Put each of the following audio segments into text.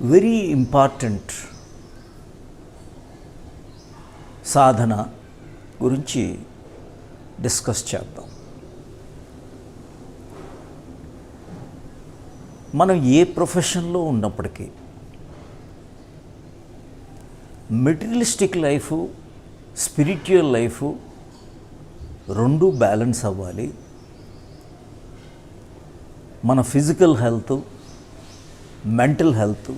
Very important సాధన గురించి discuss చేద్దాం. మనం ఏ ప్రొఫెషన్లో ఉన్నప్పటికీ మెటీరియలిస్టిక్ లైఫ్, స్పిరిచువల్ లైఫ్ రెండు బ్యాలెన్స్ అవ్వాలి. మన physical health, mental health,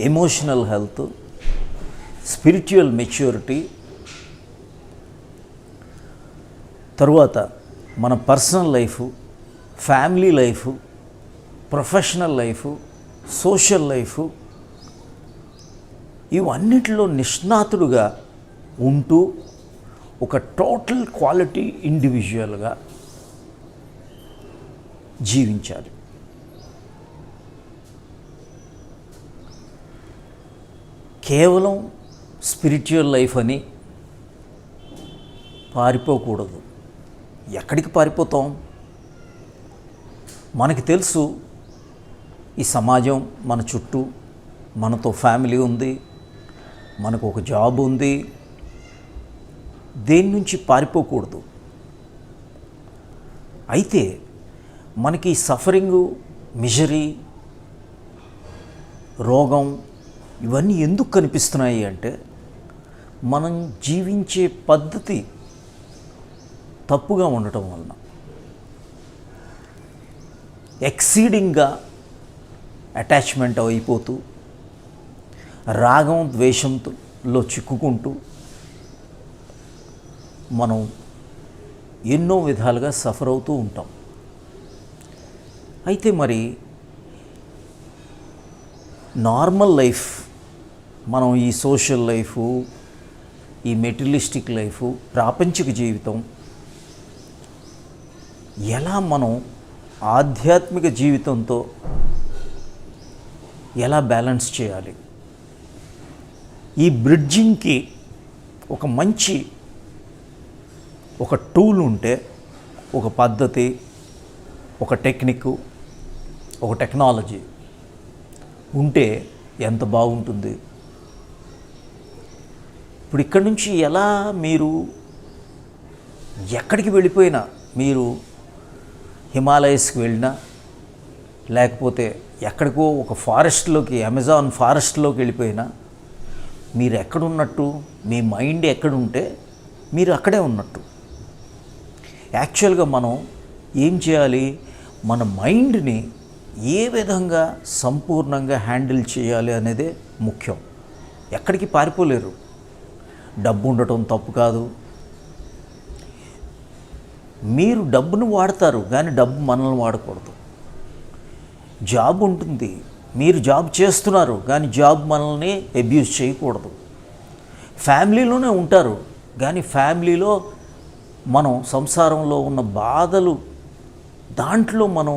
emotional health, spiritual maturity, తరువాత మన personal life, family life, professional life, social life, ఇవన్నిటిలో నిష్ణాతుడుగా ఉంటూ ఒక టోటల్ క్వాలిటీ ఇండివిజువల్గా జీవించాలి. కేవలం స్పిరిచువల్ లైఫ్ అని పారిపోకూడదు. ఎక్కడికి పారిపోతాం? మనకి తెలుసు ఈ సమాజం మన చుట్టూ, మనతో ఫ్యామిలీ ఉంది, మనకు ఒక జాబ్ ఉంది. దేని నుంచి పారిపోకూడదు. అయితే మనకి సఫరింగు, మిజరీ, రోగం ఇవన్నీ ఎందుకు కనిపిస్తున్నాయి అంటే మనం జీవించే పద్ధతి తప్పుగా ఉండటం వలన. ఎక్సీడింగ్గా అటాచ్మెంట్ అయిపోతూ రాగం ద్వేషంలో చిక్కుకుంటూ మనం ఎన్నో విధాలుగా సఫర్ అవుతూ ఉంటాం. అయితే మరి నార్మల్ లైఫ్, మనం ఈ సోషల్ లైఫ్, ఈ మెటీరియలిస్టిక్ లైఫ్, ప్రాపంచిక జీవితం ఎలా మనం ఆధ్యాత్మిక జీవితంతో ఎలా బ్యాలెన్స్ చేయాలి? ఈ బ్రిడ్జింగ్కి ఒక మంచి ఒక టూల్ ఉంటే, ఒక పద్ధతి, ఒక టెక్నిక్, ఒక టెక్నాలజీ ఉంటే ఎంత బాగుంటుంది. ఇప్పుడు ఇక్కడి నుంచి ఎలా మీరు ఎక్కడికి వెళ్ళిపోయినా, మీరు హిమాలయస్కి వెళ్ళినా, లేకపోతే ఎక్కడికో ఒక ఫారెస్ట్లోకి, అమెజాన్ ఫారెస్ట్లోకి వెళ్ళిపోయినా, మీరు ఎక్కడున్నట్టు, మీ మైండ్ ఎక్కడుంటే మీరు అక్కడే ఉన్నట్టు. యాక్చువల్గా మనం ఏం చేయాలి? మన మైండ్ని ఏ విధంగా సంపూర్ణంగా హ్యాండిల్ చేయాలి అనేదే ముఖ్యం. ఎక్కడికి పారిపోలేరు. డబ్బు ఉండటం తప్పు కాదు. మీరు డబ్బును వాడతారు, కానీ డబ్బు మనల్ని వాడకూడదు. జాబ్ ఉంటుంది, మీరు జాబ్ చేస్తున్నారు, కానీ జాబ్ మనల్ని అబ్యూజ్ చేయకూడదు. ఫ్యామిలీలోనే ఉంటారు, కానీ ఫ్యామిలీలో మనం సంసారంలో ఉన్న బాధలు, దాంట్లో మనం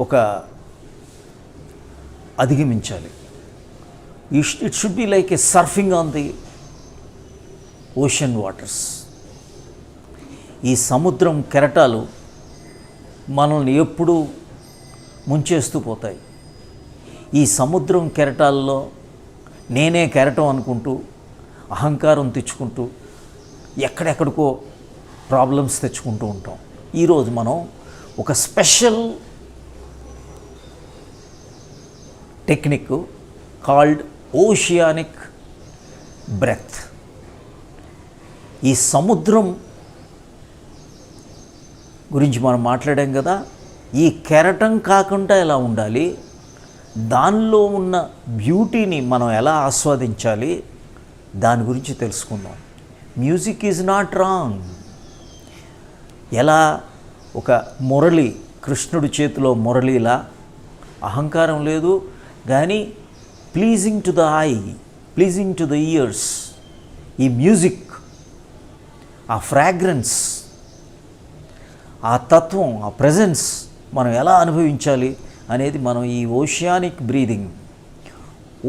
ఒక అధిగమించాలి. It should be like a surfing on the ocean waters. ఈ సముద్రం కెరటాలు మనల్ని ఎప్పుడూ ముంచేస్తూ పోతాయి. ఈ సముద్రం కెరటాల్లో నేనే కెరటం అనుకుంటూ, అహంకారం తెచ్చుకుంటూ, ఎక్కడెక్కడికో ప్రాబ్లమ్స్ తెచ్చుకుంటూ ఉంటాం. ఈరోజు మనం ఒక special technique called oceanic breath. ఈ సముద్రం గురించి మనం మాట్లాడాం కదా. ఈ కెరటం కాకుండా ఎలా ఉండాలి, దానిలో ఉన్న బ్యూటీని మనం ఎలా ఆస్వాదించాలి, దాని గురించి తెలుసుకుందాం. Music is not wrong. ఎలా ఒక మురళి, కృష్ణుడి చేతిలో మురళిలా అహంకారం లేదు, కానీ pleasing to the I, pleasing to the years. ఈ మ్యూజిక్, ఆ ఫ్రాగ్రెన్స్, ఆ తత్వం, ఆ ప్రెజెన్స్ మనం ఎలా అనుభవించాలి అనేది మనం ఈ ఓషియానిక్ బ్రీదింగ్,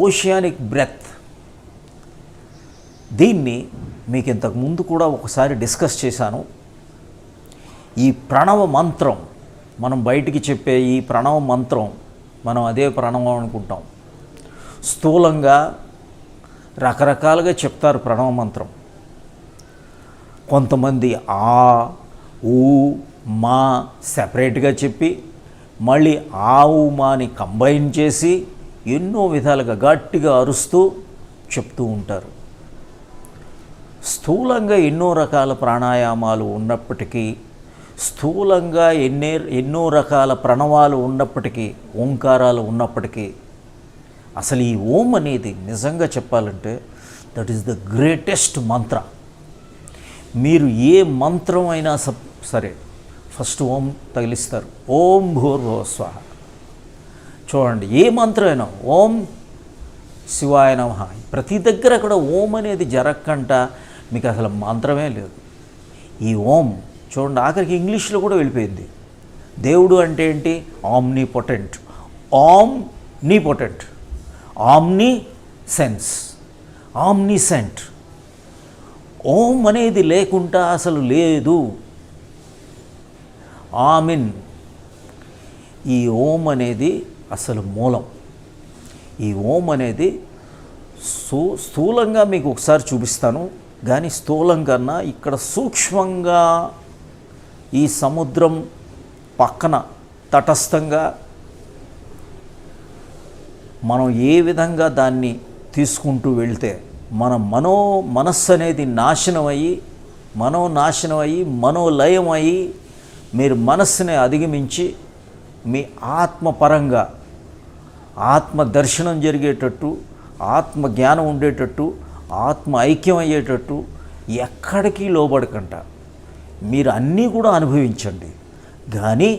ఓషియానిక్ బ్రెత్, దీన్ని మీకు ఇంతకు ముందు కూడా ఒకసారి డిస్కస్ చేశాను. ఈ ప్రణవ మంత్రం మనం బయటికి చెప్పే ఈ ప్రణవ మంత్రం మనం అదే ప్రణవం అనుకుంటాం. స్థూలంగా రకరకాలుగా చెప్తారు ప్రణవ మంత్రం. కొంతమంది ఆ ఊ మా సెపరేట్గా చెప్పి మళ్ళీ ఆ ఊ మాని కంబైన్ చేసి ఎన్నో విధాలుగా గట్టిగా అరుస్తూ చెప్తూ ఉంటారు. స్థూలంగా ఎన్నో రకాల ప్రాణాయామాలు ఉన్నప్పటికీ, స్థూలంగా ఎన్నో రకాల ప్రణవాలు ఉన్నప్పటికీ, ఓంకారాలు ఉన్నప్పటికీ, అసలు ఈ ఓం అనేది నిజంగా చెప్పాలంటే దట్ ఈస్ ద గ్రేటెస్ట్ మంత్ర. మీరు ఏ మంత్రం అయినా సరే ఫస్ట్ ఓం తగిలిస్తారు. ఓం భూర్భువః స్వాహ. చూడండి, ఏ మంత్రమైనా ఓం శివాయ నమః, ప్రతి దగ్గర అక్కడ ఓం అనేది జరగకంట మీకు అసలు మంత్రమే లేదు. ఈ ఓం చూడండి, ఆఖరికి ఇంగ్లీష్లో కూడా వెళ్ళిపోయింది. దేవుడు అంటే ఏంటి? Omnipotent, omnipotent, omniscience, omniscient. Om అనేది లేకుండా అసలు లేదు. ఆమిన్. ఈ ఓం అనేది అసలు మూలం. ఈ ఓం అనేది స్థూలంగా మీకు ఒకసారి చూపిస్తాను, కానీ స్థూలం కన్నా ఇక్కడ సూక్ష్మంగా ఈ సముద్రం పక్కన తటస్థంగా మనం ఏ విధంగా దాన్ని తీసుకుంటూ వెళ్తే మన మనస్సు అనేది నాశనం అయ్యి మనోలయం అయ్యి మీరు మనస్సుని అధిగమించి మీ ఆత్మపరంగా ఆత్మ దర్శనం జరిగేటట్టు, ఆత్మ జ్ఞానం ఉండేటట్టు, ఆత్మ ఐక్యం అయ్యేటట్టు ఎక్కడికి లోబడకంట మీరు అన్నీ కూడా అనుభవించండి, కానీ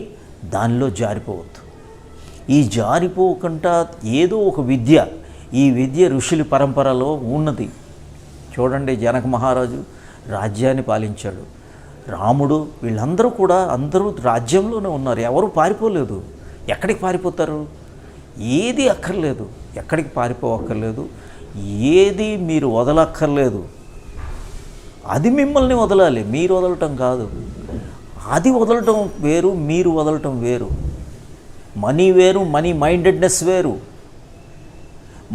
దానిలో జారిపోవద్దు. ఈ జారిపోకుండా ఏదో ఒక విద్య, ఈ విద్య ఋషుల పరంపరలో ఉన్నది. చూడండి, జనక మహారాజు రాజ్యాన్ని పాలించాడు, రాముడు, వీళ్ళందరూ కూడా అందరూ రాజ్యంలోనే ఉన్నారు, ఎవరు పారిపోలేదు. ఎక్కడికి పారిపోతారు? ఏది అక్కర్లేదు, ఎక్కడికి పారిపోవక్కర్లేదు, ఏది మీరు వదలక్కర్లేదు. అది మిమ్మల్ని వదలాలి, మీరు వదలటం కాదు. అది వదలటం వేరు, మీరు వదలటం వేరు. మనీ వేరు, మనీ మైండెడ్నెస్ వేరు.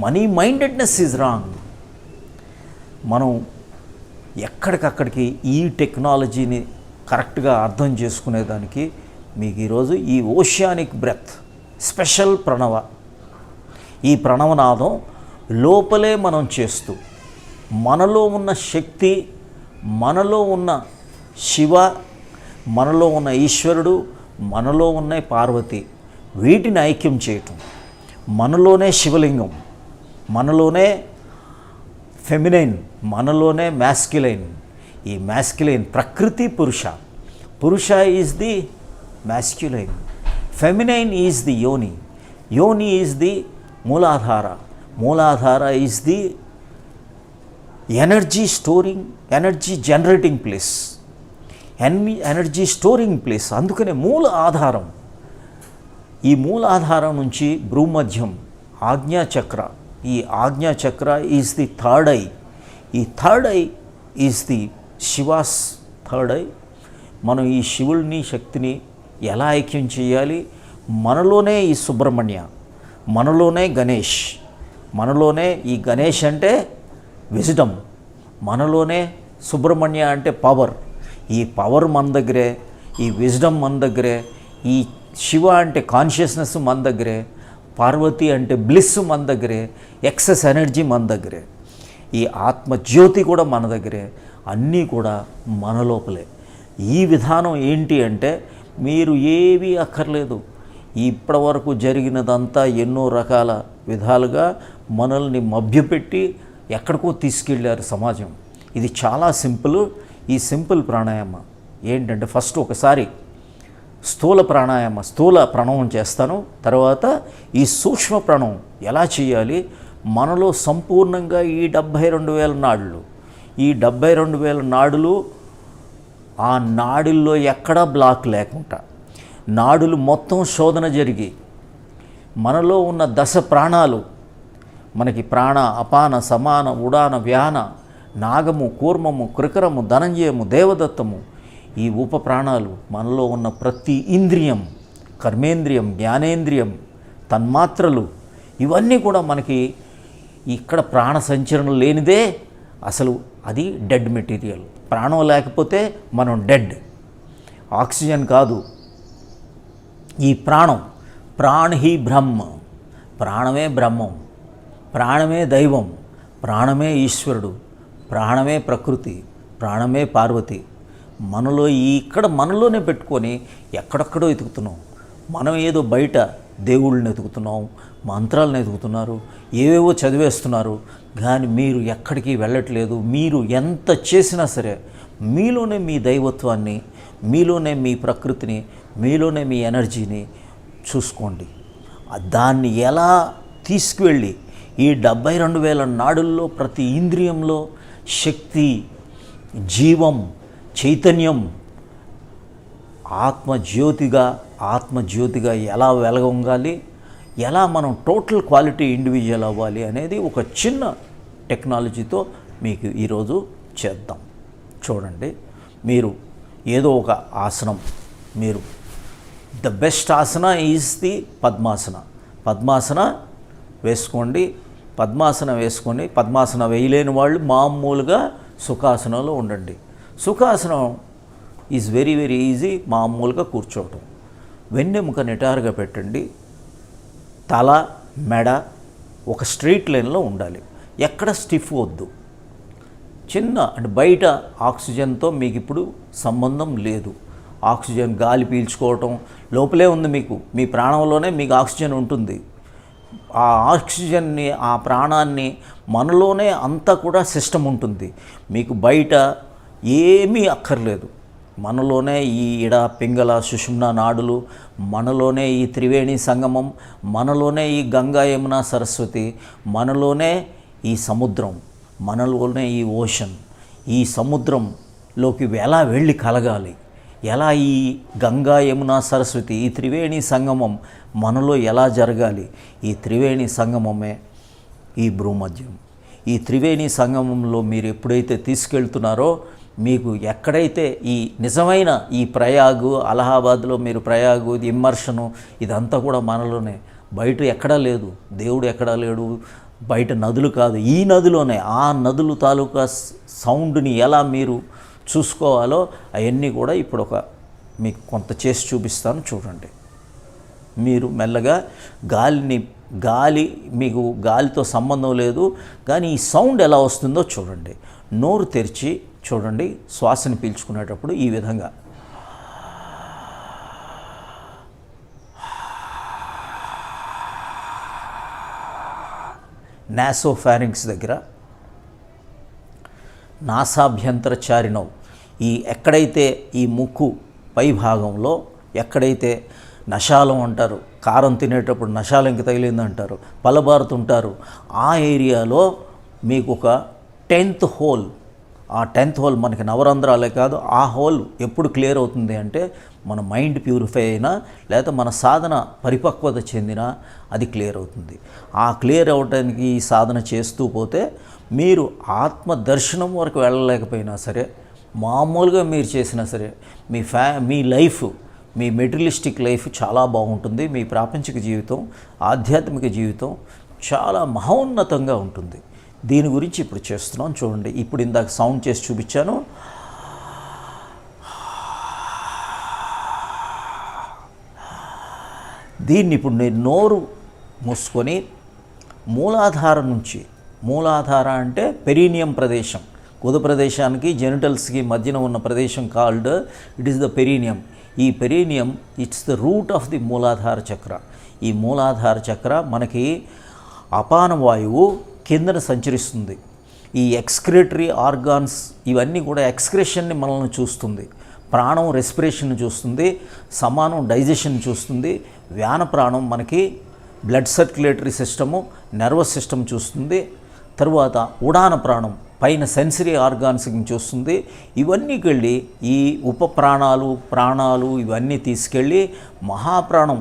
Money mindedness is wrong. మనం ఎక్కడికక్కడికి ఈ టెక్నాలజీని కరెక్ట్గా అర్థం చేసుకునేదానికి మీకు ఈరోజు ఈ ఓషియానిక్ బ్రెత్ స్పెషల్ ప్రణవ, ఈ ప్రణవనాదం లోపలే మనం చేస్తూ మనలో ఉన్న శక్తి, మనలో ఉన్న శివ, మనలో ఉన్న ఈశ్వరుడు, మనలో ఉన్న పార్వతి, వీటిని ఐక్యం చేయటం. మనలోనే శివలింగం, మనలోనే ఫెమినైన్, మనలోనే మ్యాస్క్యులైన్. ఈ మ్యాస్క్యులైన్ ప్రకృతి పురుష is the masculine, feminine is the యోని ఈజ్ ది మూలాధార is the energy generating place, energy storing place. అందుకనే మూల ఆధారం. ఈ మూలాధారం నుంచి భ్రూమధ్యం ఆజ్ఞాచక్ర, ఈ ఆజ్ఞాచక్ర ఈజ్ ది థర్డ్ ఐ. ఈ third I is the she was third I. మనం ఈ శివుల్ని శక్తిని ఎలా ఐక్యం చేయాలి? మనలోనే ఈ సుబ్రహ్మణ్య, మనలోనే గణేష్, మనలోనే ఈ గణేష్ అంటే విజ్డమ్, మనలోనే సుబ్రహ్మణ్య అంటే పవర్. ఈ పవర్ మన దగ్గరే, ఈ విజ్డమ్ మన దగ్గరే, ఈ శివ అంటే కాన్షియస్నెస్ మన దగ్గరే, పార్వతి అంటే బ్లిస్ మన దగ్గరే, ఎక్సెస్ ఎనర్జీ మన దగ్గరే, ఈ ఆత్మజ్యోతి కూడా మన దగ్గరే, అన్నీ కూడా మన లోపలే. ఈ విధానం ఏంటి అంటే మీరు ఏవీ అక్కర్లేదు. ఇప్పటివరకు జరిగినదంతా ఎన్నో రకాల విధాలుగా మనల్ని మభ్యపెట్టి ఎక్కడికో తీసుకెళ్ళారు సమాజం. ఇది చాలా సింపుల్. ఈ సింపుల్ ప్రాణాయామ ఏంటంటే ఫస్ట్ ఒకసారి స్థూల ప్రణవం చేస్తాను, తర్వాత ఈ సూక్ష్మ ప్రణవం ఎలా చేయాలి. మనలో సంపూర్ణంగా ఈ 72,000 నాడులు, ఈ 72,000 నాడులు, ఆ నాడుల్లో ఎక్కడా బ్లాక్ లేకుండా నాడులు మొత్తం శోధన జరిగి మనలో ఉన్న 10 ప్రాణాలు, మనకి ప్రాణ, అపాన, సమాన, ఉడాన, వ్యాన, నాగము, కూర్మము, కృకరము, ధనంజయము, దేవదత్తము, ఈ ఉప ప్రాణాలు, మనలో ఉన్న ప్రతి ఇంద్రియం, కర్మేంద్రియం, జ్ఞానేంద్రియం, తన్మాత్రలు ఇవన్నీ కూడా మనకి ఇక్కడ ప్రాణ సంచరణ లేనిదే అసలు అది డెడ్ మెటీరియల్. ప్రాణం లేకపోతే మనం డెడ్. ఆక్సిజన్ కాదు ఈ ప్రాణం. ప్రాణి బ్రహ్మ, ప్రాణమే బ్రహ్మం, ప్రాణమే దైవం, ప్రాణమే ఈశ్వరుడు, ప్రాణమే ప్రకృతి, ప్రాణమే పార్వతి. మనలో ఇక్కడ మనలోనే పెట్టుకొని ఎక్కడెక్కడో ఎతుకుతున్నాం. మనం ఏదో బయట దేవుళ్ళని ఎతుకుతున్నాం, మంత్రాలను ఎతుకుతున్నారు, ఏవేవో చదివేస్తున్నారు, కానీ మీరు ఎక్కడికి వెళ్ళట్లేదు. మీరు ఎంత చేసినా సరే మీలోనే మీ దైవత్వాన్ని, మీలోనే మీ ప్రకృతిని, మీలోనే మీ ఎనర్జీని చూసుకోండి. దాన్ని ఎలా తీసుకువెళ్ళి ఈ 72,000 నాడుల్లో ప్రతి ఇంద్రియంలో శక్తి, జీవం, చైతన్యం, ఆత్మజ్యోతిగా ఎలా వెలగొంగాలి, ఎలా మనం టోటల్ క్వాలిటీ ఇండివిజువల్ అవ్వాలి అనేది ఒక చిన్న టెక్నాలజీతో మీకు ఈరోజు చేద్దాం. చూడండి, మీరు ఏదో ఒక ఆసనం, మీరు the best Haasan is the padmasana. Padmasana వేసుకోండి. పద్మాసన వేయలేని వాళ్ళు మామూలుగా సుఖాసనంలో ఉండండి. సుఖాసనం ఈజ్ వెరీ వెరీ ఈజీ. మామూలుగా కూర్చోవటం. వెన్నెముక నిటారుగా పెట్టండి. తల, మెడ ఒక స్ట్రైట్ లైన్లో ఉండాలి. ఎక్కడ స్టిఫ్ వద్దు. అంటే బయట ఆక్సిజన్తో మీకు ఇప్పుడు సంబంధం లేదు. ఆక్సిజన్ గాలి పీల్చుకోవటం లోపలే ఉంది. మీ ప్రాణంలోనే మీకు ఆక్సిజన్ ఉంటుంది. ఆ ఆక్సిజన్ని, ఆ ప్రాణాన్ని మనలోనే అంతా కూడా సిస్టమ్ ఉంటుంది. మీకు బయట ఏమీ అక్కర్లేదు. మనలోనే ఈ ఇడ, పింగళ, సుషుమ్న నాడులు, మనలోనే ఈ త్రివేణి సంగమం, మనలోనే ఈ గంగా, యమున, సరస్వతి, మనలోనే ఈ సముద్రం, మనలోనే ఈ ఓషన్. ఈ సముద్రంలోకి ఎలా వెళ్ళి కలగాలి, ఎలా ఈ గంగా, యమున, సరస్వతి, ఈ త్రివేణి సంగమం మనలో ఎలా జరగాలి, ఈ త్రివేణి సంగమమే ఈ భూమధ్యం. ఈ త్రివేణి సంగమంలో మీరు ఎప్పుడైతే తీసుకెళ్తున్నారో, మీకు ఎక్కడైతే ఈ నిజమైన ఈ ప్రయాగు, అలహాబాద్లో మీరు ప్రయాగు, ఇమ్మర్షను, ఇదంతా కూడా మనలోనే. బయట ఎక్కడా లేదు. దేవుడు ఎక్కడా లేడు. బయట నదులు కాదు, ఈ నదిలోనే. ఆ నదులు తాలూకా సౌండ్ని ఎలా మీరు చూసుకోవాలో అవన్నీ కూడా ఇప్పుడు మీకు కొంత చేసి చూపిస్తాను. చూడండి. మీరు మెల్లగా మీకు గాలితో సంబంధం లేదు, కానీ ఈ సౌండ్ ఎలా వస్తుందో చూడండి. నోరు తెరిచి చూడండి. శ్వాసని పీల్చుకునేటప్పుడు ఈ విధంగా నాసోఫారింక్స్ దగ్గర, నాసాభ్యంతర చారిణం, ఎక్కడైతే ఈ ముక్కు పై భాగంలో ఎక్కడైతే నశాలం అంటారు, కారం తినేటప్పుడు నశాలంకి తగిలిందంటారు, పలబారుతుంటారు, ఆ ఏరియాలో మీకు ఒక 10th హోల్. ఆ 10th హోల్ మనకి నవరంధ్రాలే కాదు. ఆ హోల్ ఎప్పుడు క్లియర్ అవుతుంది అంటే మన మైండ్ ప్యూరిఫై అయినా, లేదా మన సాధన పరిపక్వత చెందినా అది క్లియర్ అవుతుంది. ఆ క్లియర్ అవడానికి ఈ సాధన చేస్తూ పోతే మీరు ఆత్మ దర్శనం వరకు వెళ్ళలేకపోయినా సరే, మామూలుగా మీరు చేసినా సరే, మీ లైఫ్, మీ మెటీరియలిస్టిక్ లైఫ్ చాలా బాగుంటుంది. మీ ప్రాపంచిక జీవితం, ఆధ్యాత్మిక జీవితం చాలా మహోన్నతంగా ఉంటుంది. దీని గురించి ఇప్పుడు చేస్తున్నాం. చూడండి. ఇప్పుడు ఇందాక సౌండ్ చేసి చూపించాను. దీన్ని ఇప్పుడు నేను నోరు మూసుకొని మూలాధారం నుంచి, మూలాధార అంటే పెరీనియం ప్రదేశం, గుద ప్రదేశానికి జెనిటల్స్కి మధ్యన ఉన్న ప్రదేశం called it is the perineum. ఈ perineum it's the root of the Muladhara chakra. ఈ మూలాధార చక్ర మనకి అపాన వాయువు కిందన సంచరిస్తుంది. ఈ ఎక్స్క్రిటరీ ఆర్గాన్స్ ఇవన్నీ కూడా ఎక్స్క్రెషన్ని మనల్ని చూస్తుంది. ప్రాణం రెస్పిరేషన్ చూస్తుంది, సమానం డైజెషన్ చూస్తుంది, వ్యాన ప్రాణం మనకి blood circulatory system, nervous system చూస్తుంది. తరువాత ఉడాన ప్రాణం పైన సెన్సరీ ఆర్గాన్స్కి చూస్తుంది. ఇవన్నీకి వెళ్ళి ఈ ప్రాణాలు ఇవన్నీ తీసుకెళ్ళి మహాప్రాణం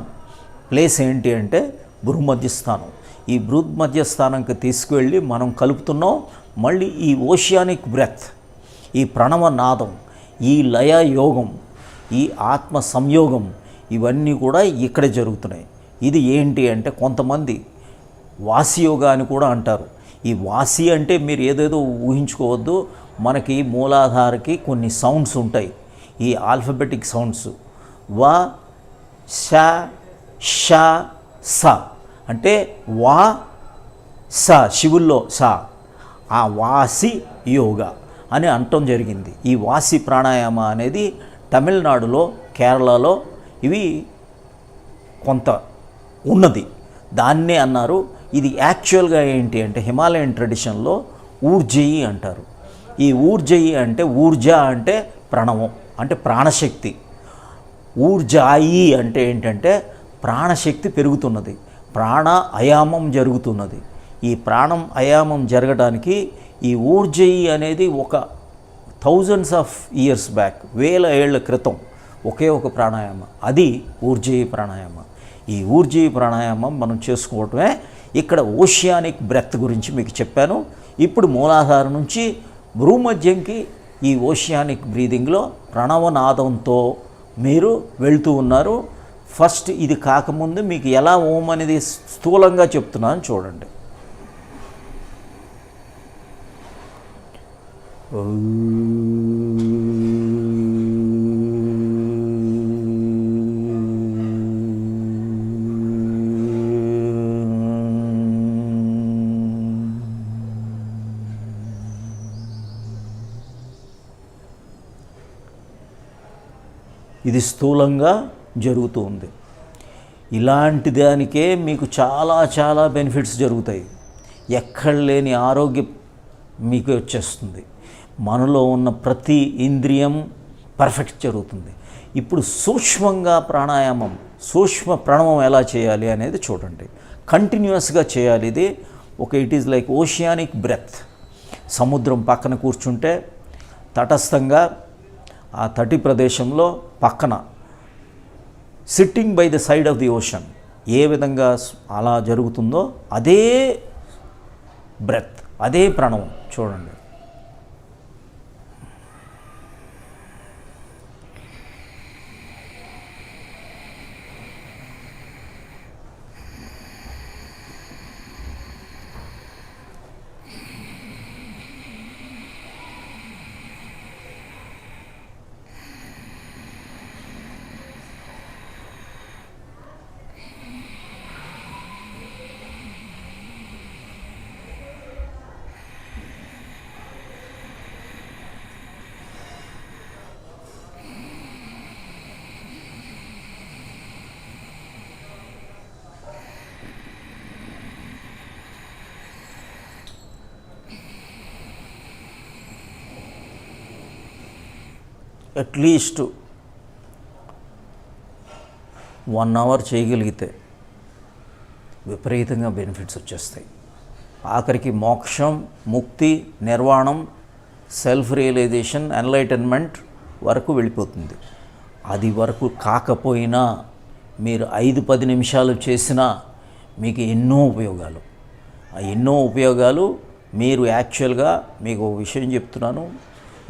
ప్లేస్ ఏంటి అంటే భూమధ్యస్థానం. ఈ భూమధ్యస్థానంకి తీసుకువెళ్ళి మనం కలుపుతున్నాం. మళ్ళీ ఈ ఓషియానిక్ బ్రెత్, ఈ ప్రణవ నాదం, ఈ లయ యోగం, ఈ ఆత్మ సంయోగం ఇవన్నీ కూడా ఇక్కడే జరుగుతున్నాయి. ఇది ఏంటి అంటే కొంతమంది వాసి యోగా అని కూడా అంటారు. ఈ వాసి అంటే మీరు ఏదేదో ఊహించుకోవద్దు. మనకి మూలాధారకి కొన్ని సౌండ్స్ ఉంటాయి, ఈ ఆల్ఫబెటిక్ సౌండ్స్. వా, ష, ష, స అంటే వా స, శివుల్లో స, ఆ వాసి యోగా అని అనటం జరిగింది. ఈ వాసి ప్రాణాయామ అనేది తమిళనాడులో, కేరళలో ఇవి కొంత ఉన్నది, దాన్నే అన్నారు. ఇది యాక్చువల్గా ఏంటి అంటే హిమాలయన్ ట్రెడిషన్లో ఊర్జయి అంటారు. ఈ ఊర్జయి అంటే ఊర్జ అంటే ప్రణవం అంటే ప్రాణశక్తి. ఊర్జాయి అంటే ఏంటంటే ప్రాణశక్తి పెరుగుతున్నది, ప్రాణ అయామం జరుగుతున్నది. ఈ ప్రాణం అయామం జరగడానికి ఈ ఊర్జయి అనేది ఒక థౌజండ్స్ ఆఫ్ ఇయర్స్ బ్యాక్, 1000 ఏళ్ల క్రితం ఒకే ఒక ప్రాణాయామం, అది ఊర్జయి ప్రాణాయామం. ఈ ఊర్జయి ప్రాణాయామం మనం చేసుకోవటమే. ఇక్కడ ఓషియానిక్ బ్రెత్ గురించి మీకు చెప్పాను. ఇప్పుడు మూలాధారం నుంచి భ్రూమధ్యంకి ఈ ఓషియానిక్ బ్రీదింగ్లో ప్రణవనాదంతో మీరు వెళ్తూ ఉన్నారు. ఫస్ట్ ఇది కాకముందు మీకు ఎలా ఓం అనేది స్థూలంగా చెప్తున్నాను చూడండి. ఇది స్థూలంగా జరుగుతూ ఉంది. ఇలాంటి దానికే మీకు చాలా చాలా బెనిఫిట్స్ జరుగుతాయి. ఎక్కడ లేని ఆరోగ్యం మీకు వచ్చేస్తుంది. మనలో ఉన్న ప్రతి ఇంద్రియం పర్ఫెక్ట్ జరుగుతుంది. ఇప్పుడు సూక్ష్మంగా ప్రాణాయామం, సూక్ష్మ ప్రణవం ఎలా చేయాలి అనేది చూడండి. కంటిన్యూస్గా చేయాలి. ఇది it is like oceanic breath. సముద్రం పక్కన కూర్చుంటే తటస్థంగా ఆ తటి ప్రదేశంలో పక్కన sitting by the side of the ocean ఏ విధంగా అలా జరుగుతుందో అదే బ్రెత్, అదే ప్రణవం చూడండి. అట్లీస్ట్ 1 అవర్ చేయగలిగితే విపరీతంగా బెనిఫిట్స్ వచ్చేస్తాయి. ఆఖరికి మోక్షం, ముక్తి, నిర్వాణం, సెల్ఫ్ రియలైజేషన్, ఎన్లైటన్మెంట్ వరకు వెళ్ళిపోతుంది. అది వరకు కాకపోయినా మీరు 5-10 నిమిషాలు చేసినా మీకు ఎన్నో ఉపయోగాలు. ఆ ఎన్నో ఉపయోగాలు మీరు యాక్చువల్గా మీకు ఒక విషయం చెప్తున్నాను,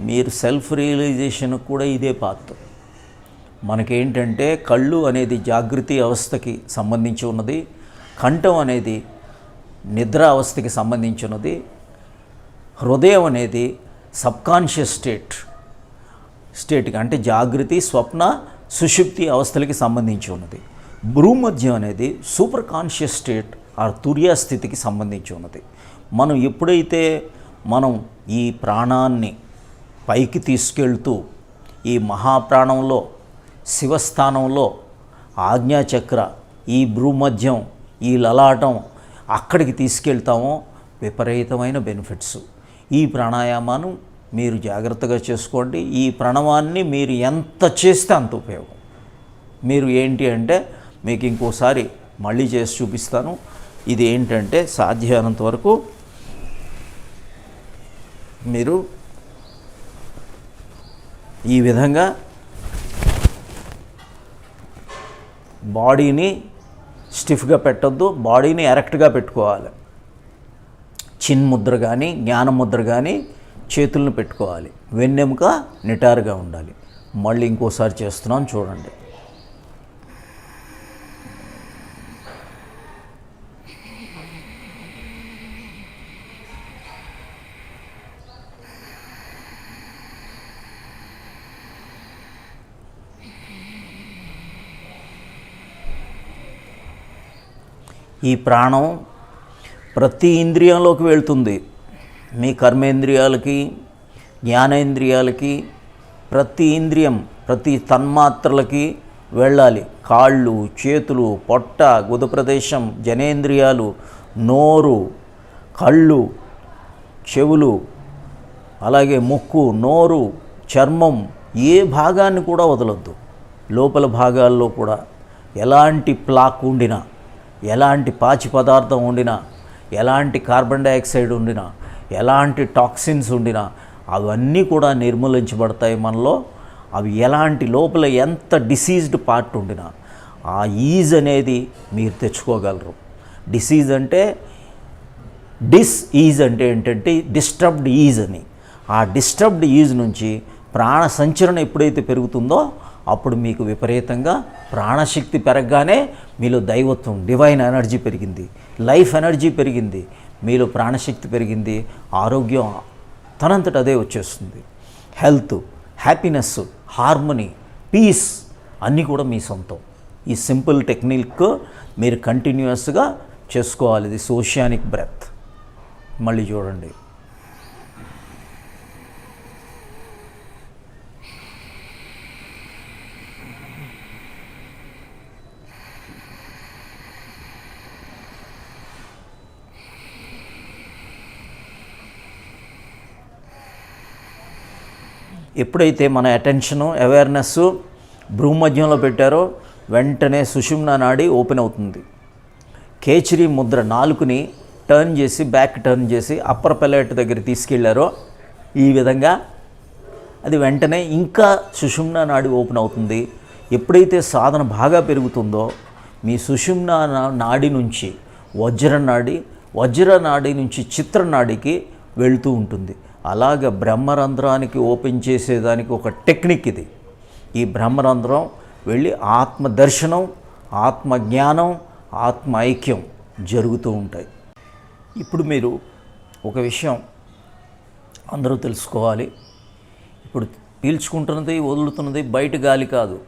మీరు సెల్ఫ్ రియలైజేషన్ కూడా ఇదే పాత్ర. మనకేంటంటే కళ్ళు అనేది జాగృతి అవస్థకి సంబంధించి ఉన్నది, కంఠం అనేది నిద్ర అవస్థకి సంబంధించి ఉన్నది, హృదయం అనేది సబ్కాన్షియస్ స్టేట్కి అంటే జాగృతి, స్వప్న, సుషుప్తి అవస్థలకి సంబంధించి ఉన్నది. భ్రూమధ్యం అనేది సూపర్ కాన్షియస్ స్టేట్ ఆర్ తుర్యా స్థితికి సంబంధించి ఉన్నది. మనం ఎప్పుడైతే మనం ఈ ప్రాణాన్ని పైకి తీసుకెళ్తూ ఈ మహాప్రాణంలో, శివస్థానంలో, ఆజ్ఞాచక్ర, ఈ భ్రూమధ్యం, ఈ లలాటం అక్కడికి తీసుకెళ్తామో విపరీతమైన బెనిఫిట్స్. ఈ ప్రాణాయామాన్ని మీరు జాగ్రత్తగా చేసుకోండి. ఈ ప్రణవాన్ని మీరు ఎంత చేస్తే అంత ఉపయోగం. మీరు ఏంటి అంటే మీకు ఇంకోసారి మళ్ళీ చేసి చూపిస్తాను. ఇది ఏంటంటే సాధ్యమైనంత వరకు మీరు ఈ విధంగా బాడీని స్టిఫ్గా పెట్టొద్దు, బాడీని ఎరెక్ట్గా పెట్టుకోవాలి. చిన్ ముద్ర కానీ, జ్ఞాన ముద్ర కానీ చేతులను పెట్టుకోవాలి. వెన్నెముక నిటారుగా ఉండాలి. మళ్ళీ ఇంకోసారి చేస్తున్నాను చూడండి. ఈ ప్రాణం ప్రతి ఇంద్రియంలోకి వెళ్తుంది. మీ కర్మేంద్రియాలకి, జ్ఞానేంద్రియాలకి, ప్రతి ఇంద్రియం, ప్రతి తన్మాత్రలకి వెళ్ళాలి. కాళ్ళు, చేతులు, పొట్ట, గుద ప్రదేశం, జనేంద్రియాలు, నోరు, కళ్ళు, చెవులు, అలాగే ముక్కు, నోరు, చర్మం, ఏ భాగాన్ని కూడా వదలొద్దు. లోపల భాగాల్లో కూడా ఎలాంటి ప్లాక్ ఉండినా, ఎలాంటి పాచి పదార్థం ఉండినా, ఎలాంటి కార్బన్ డైఆక్సైడ్ ఉండినా, ఎలాంటి టాక్సిన్స్ ఉండినా అవన్నీ కూడా నిర్మూలించబడతాయి మనలో. అవి ఎలాంటి లోపల ఎంత డిసీజ్డ్ పార్ట్ ఉండినా ఆ ఈజ్ అనేది మీరు తెచ్చుకోగలరు. డిసీజ్ అంటే ఈజ్ అంటే ఏంటంటే డిస్టర్బ్డ్ ఈజ్ అని. ఆ డిస్టర్బ్డ్ ఈజ్ నుంచి ప్రాణ సంచరణ ఎప్పుడైతే పెరుగుతుందో అప్పుడు మీకు విపరీతంగా ప్రాణశక్తి పెరగగానే మీలో దైవత్వం, డివైన్ ఎనర్జీ పెరిగింది, లైఫ్ ఎనర్జీ పెరిగింది, మీలో ప్రాణశక్తి పెరిగింది, ఆరోగ్యం తనంతట అదే వచ్చేస్తుంది. హెల్త్, హ్యాపీనెస్, హార్మనీ, పీస్ అన్నీ కూడా మీ సొంతం. ఈ సింపుల్ టెక్నిక్ మీరు కంటిన్యూస్గా చేసుకోవాలి. ఇది ఓషియానిక్ బ్రెత్. మళ్ళీ చూడండి. ఎప్పుడైతే మన అటెన్షను, అవేర్నెస్ భ్రూమధ్యంలో పెట్టారో వెంటనే సుషుమ్నా నాడి ఓపెన్ అవుతుంది. కేచరి ముద్ర, నాలుకని టర్న్ చేసి, బ్యాక్ టర్న్ చేసి అప్పర్ పెలెట్ దగ్గర తీసుకెళ్లారో ఈ విధంగా అది వెంటనే ఇంకా సుషుమ్నా నాడి ఓపెన్ అవుతుంది. ఎప్పుడైతే సాధన బాగా పెరుగుతుందో మీ సుషుమ్నా నాడి నుంచి వజ్రనాడి నుంచి చిత్రనాడికి వెళుతూ ఉంటుంది. అలాగ బ్రహ్మరంధ్రానికి ఓపెన్ చేసేదానికి ఒక టెక్నిక్ ఇది. ఈ బ్రహ్మరంధ్రం వెళ్ళి ఆత్మదర్శనం, ఆత్మజ్ఞానం, ఆత్మ ఐక్యం జరుగుతూ ఉంటాయి. ఇప్పుడు మీరు ఒక విషయం అందరూ తెలుసుకోవాలి. ఇప్పుడు పీల్చుకుంటున్నది, వదులుతున్నది బయట గాలి కాదు.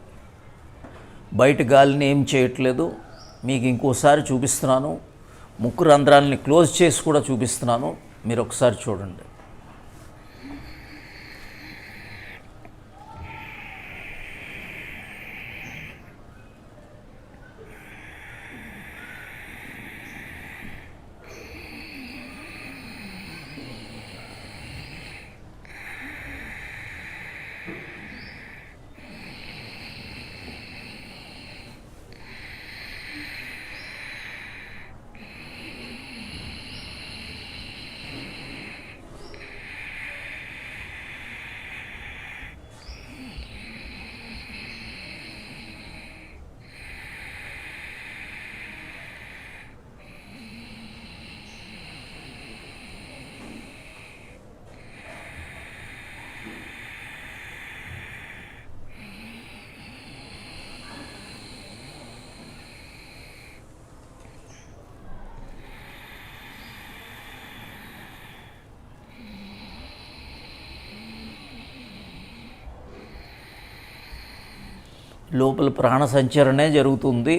బయట గాలిని ఏం చేయట్లేదు. మీకు ఇంకోసారి చూపిస్తున్నాను. ముక్కు రంధ్రాలని క్లోజ్ చేసి కూడా చూపిస్తున్నాను. మీరు ఒకసారి చూడండి. లోపల ప్రాణ సంచరణే జరుగుతుంది.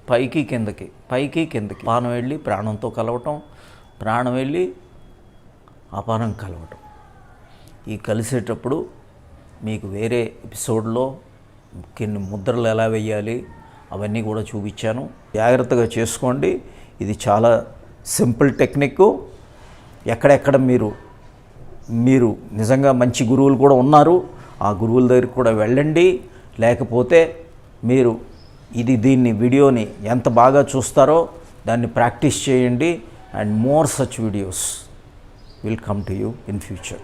పైకి కిందకి, పైకి కిందకి. అపానం వెళ్ళి ప్రాణంతో కలవటం, ప్రాణం వెళ్ళి అపానం కలవటం. ఈ కలిసేటప్పుడు మీకు వేరే ఎపిసోడ్లో కొన్ని ముద్రలు ఎలా వేయాలి అవన్నీ కూడా చూపించాను. జాగ్రత్తగా చేసుకోండి. ఇది చాలా సింపుల్ టెక్నిక్. ఎక్కడెక్కడ మీరు నిజంగా మంచి గురువులు కూడా ఉన్నారు. ఆ గురువుల దగ్గరికి కూడా వెళ్ళండి. లేకపోతే మీరు దీన్ని వీడియోని ఎంత బాగా చూస్తారో దాన్ని ప్రాక్టీస్ చేయండి. And more such videos will come to you in future.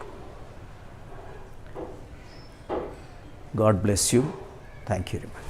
God bless you. Thank you very much.